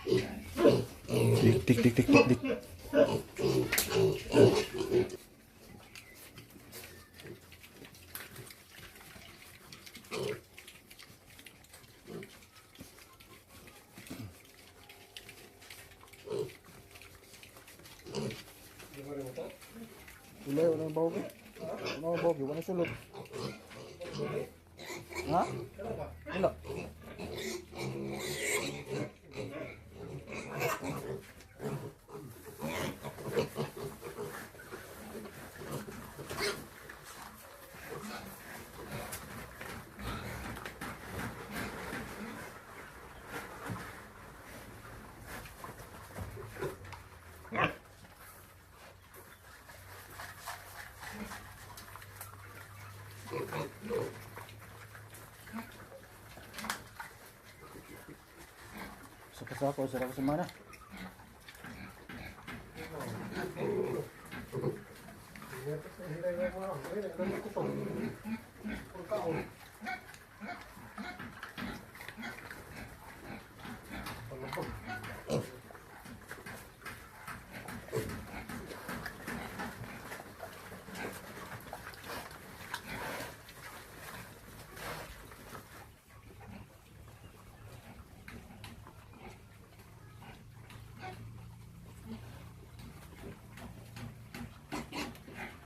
Tik, tik, tik, tik, tik, tik. Ulay, walang bawag eh. Walang bawag eh, walang sulod. Ha? Wala. Sa kasako, sarap sa mana.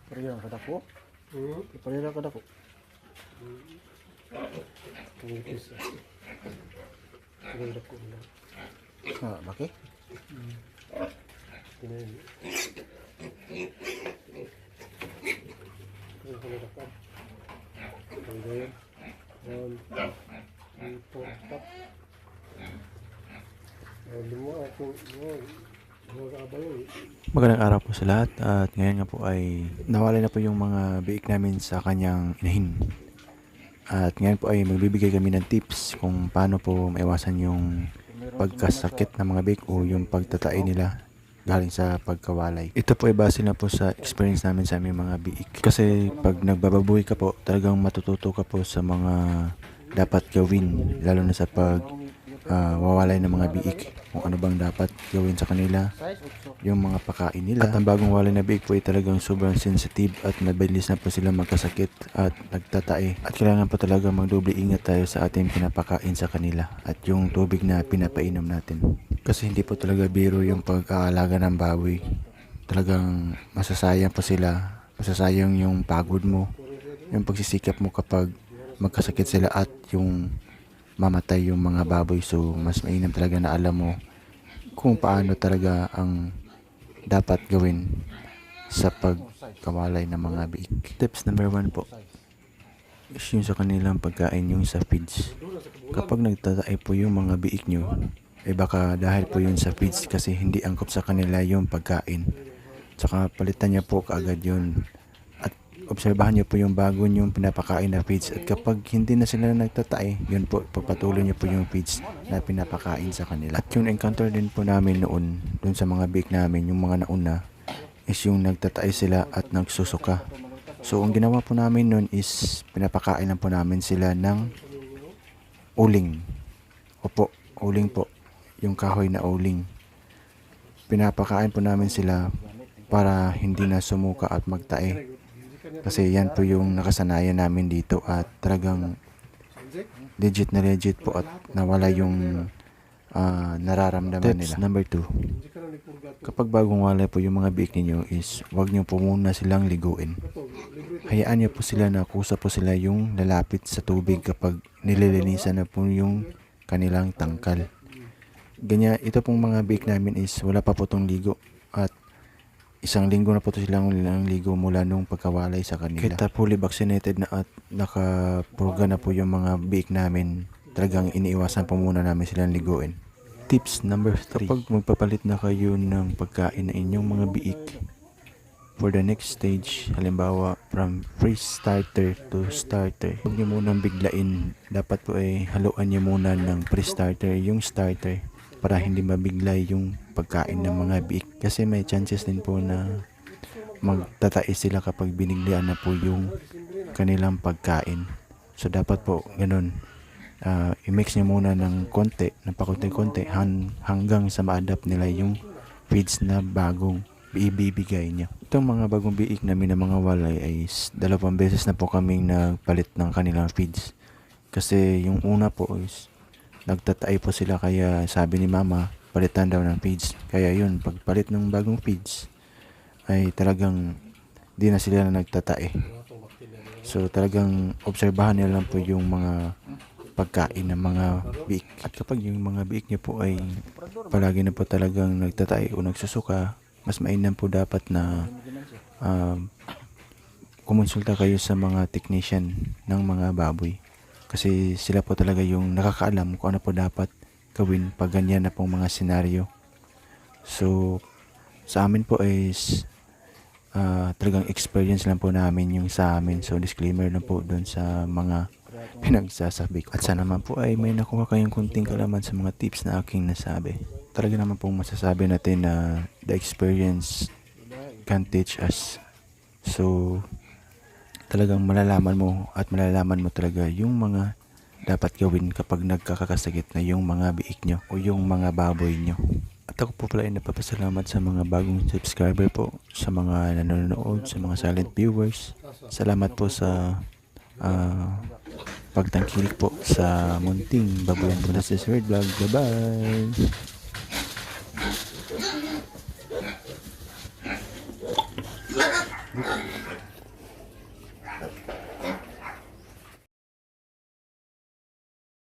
Parehang kadako. Parehang kadako. Ah, bakit? Magandang araw po sa lahat at ngayon nga po ay nawala na po yung mga biik namin sa kanyang inahin. At ngayon po ay magbibigay kami ng tips kung paano po maiwasan yung pagkasakit ng mga biik o yung pagtatai nila galing sa pagkawalay. Ito po ay base na po sa experience namin sa aming mga biik. Kasi pag nagbababoy ka po, talagang matututo ka po sa mga dapat gawin, lalo na sa wawalay ng mga biik, kung ano bang dapat gawin sa kanila, yung mga pakain nila. At ang bagong walay na biik po ay talagang sobrang sensitive at mabilis na po sila magkasakit at nagtatae. At kailangan po talaga magdoble ingat tayo sa ating pinapakain sa kanila at yung tubig na pinapainom natin. Kasi hindi po talaga biro yung pag-aalaga ng baboy. Talagang masasayang po sila, masasayang yung pagod mo, yung pagsisikap mo kapag magkasakit sila at yung mamatay yung mga baboy. So mas mainam talaga na alam mo kung paano talaga ang dapat gawin sa pagkawalay ng mga biik. Tips number 1 po is yung sa kanilang pagkain, yung sa feeds. Kapag nagtatay po yung mga biik nyo, baka dahil po yun sa feeds kasi hindi angkop sa kanila yung pagkain. Tsaka palitan niya po kaagad yun. Obserbahan niyo po yung bago yung pinapakain na feeds at kapag hindi na sila nagtatae, yun po, pagpatuloy niyo po yung feeds na pinapakain sa kanila. At yung encounter din po namin noon, dun sa mga biik namin, yung mga nauna, is yung nagtatae sila at nagsusuka. So, ang ginawa po namin noon is pinapakain lang po namin sila ng uling. Opo, uling po. Yung kahoy na uling. Pinapakain po namin sila para hindi na sumuka at magtae. Kasi yan po yung nakasanayan namin dito at talagang legit na legit po at nawala yung nararamdaman nila. Tips number 2. Kapag bagong walay po yung mga biik ninyo is huwag nyo po muna silang liguin. Hayaan nyo po sila na kusa po sila yung lalapit sa tubig kapag nililinisan na po yung kanilang tangkal. Ganyan, ito pong mga biik namin is wala pa po tong ligo at isang linggo na po ito silang ligo mula nung pagkawalay sa kanila. Kita fully vaccinated na at nakapurga na po yung mga biik namin. Talagang iniiwasan po muna namin silang liguin. Tips number 3. Kapag magpapalit na kayo ng pagkain na inyong mga biik, for the next stage, halimbawa from freeze starter to starter, huwag nyo munang biglain. Dapat po ay haluan nyo muna ng pre-starter yung starter para hindi mabiglay yung pagkain ng mga biik. Kasi may chances din po na magtatae sila kapag biniglian na po yung kanilang pagkain. So dapat po ganun. i-mix nyo muna ng konti, ng pakunti-konti hanggang sa ma-adapt nila yung feeds na bagong ibibigay niya. Itong mga bagong biik namin na mga walay ay 2 beses na po kaming nagpalit ng kanilang feeds. Kasi yung una po is nagtatay po sila, kaya sabi ni mama palitan daw ng feeds. Kaya yun, pagpalit ng bagong feeds ay talagang di na sila nagtatae. So talagang obserbahan nila lang po yung mga pagkain ng mga biik. At kapag yung mga biik niyo po ay palagi na po talagang nagtatay o nagsusuka, mas mainam po dapat na kumonsulta kayo sa mga technician ng mga baboy. Kasi sila po talaga yung nakakaalam kung ano po dapat gawin pag ganyan na pong mga senaryo. So, sa amin po is talagang experience lang po namin yung sa amin. So, disclaimer lang po doon sa mga pinagsasabi ko. At sana naman po ay may nakuha kayong kunting kalaman sa mga tips na aking nasabi. Talaga naman pong masasabi natin na the experience can teach us. So, talagang malalaman mo talaga yung mga dapat gawin kapag nagkakasakit na yung mga biik nyo o yung mga baboy nyo. At ako po pala ay napapasalamat sa mga bagong subscriber po, sa mga nanonood, sa mga silent viewers. Salamat po sa pagtangkilik po sa munting baboy po na si Sir Vlog. Bye-bye!